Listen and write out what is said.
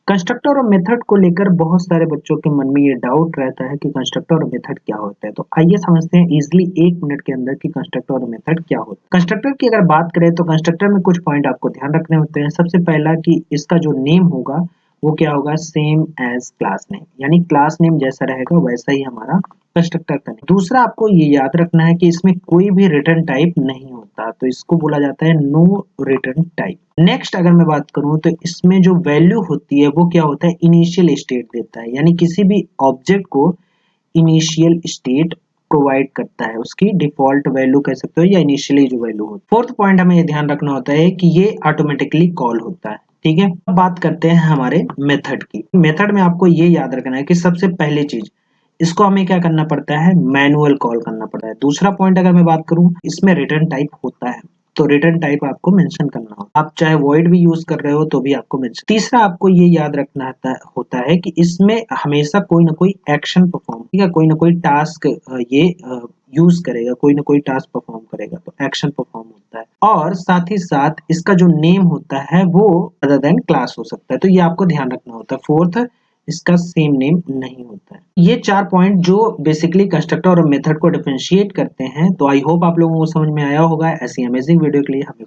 Constructor और method को लेकर बहुत सारे बच्चों के मन में ये डाउट रहता है कि कंस्ट्रक्टर और मेथड क्या होता है। तो आइए समझते हैं इजीली 1 मिनट के अंदर कि कंस्ट्रक्टर और मेथड क्या होता है। कंस्ट्रक्टर की अगर बात करें तो कंस्ट्रक्टर में कुछ पॉइंट आपको ध्यान रखने होते हैं। सबसे पहला कि इसका जो नेम होगा वो क्या होगा, सेम एज क्लास नेम, यानी क्लास नेम जैसा रहेगा वैसा ही हमारा कंस्ट्रक्टर का नेम। दूसरा आपको ये याद रखना है कि इसमें कोई भी रिटर्न टाइप नहीं होता, तो इसको बोला जाता है नो रिटर्न टाइप। नेक्स्ट अगर मैं बात करूं तो इसमें जो वैल्यू होती है वो क्या होता है, इनिशियल स्टेट देता है, यानी किसी भी ऑब्जेक्ट को इनिशियल स्टेट प्रोवाइड करता है, उसकी डिफॉल्ट वैल्यू कह सकते हो या इनिशियली जो वैल्यू होती है। फोर्थ पॉइंट हमें ये ध्यान रखना होता है कि ये ऑटोमेटिकली कॉल होता है। ठीक है, अब बात करते हैं हमारे मेथड की। मेथड में आपको ये याद रखना है कि सबसे पहली चीज इसको हमें क्या करना पड़ता है, मैनुअल कॉल करना पड़ता है। दूसरा पॉइंट अगर मैं बात करूं, इसमें रिटर्न टाइप होता है, तो रिटर्न टाइप आपको मेंशन करना होगा। आप चाहे वॉइड भी यूज कर रहे हो तो भी आपको मेंशन। तीसरा आपको ये याद रखना होता है कि इसमें हमेशा कोई ना कोई एक्शन परफॉर्म, ठीक है, कोई ना कोई टास्क ये यूज करेगा, कोई ना कोई टास्क परफॉर्म करेगा, तो एक्शन परफॉर्म होता है। और साथ ही साथ इसका जो नेम होता है वो अदर देन क्लास हो सकता है, तो ये आपको ध्यान रखना होता है। फोर्थ, इसका सेम नेम नहीं होता है। ये 4 पॉइंट जो बेसिकली कंस्ट्रक्टर और मेथड को डिफरेंशिएट करते हैं। तो आई होप आप लोगों को समझ में आया होगा। ऐसी अमेजिंग वीडियो के लिए हमें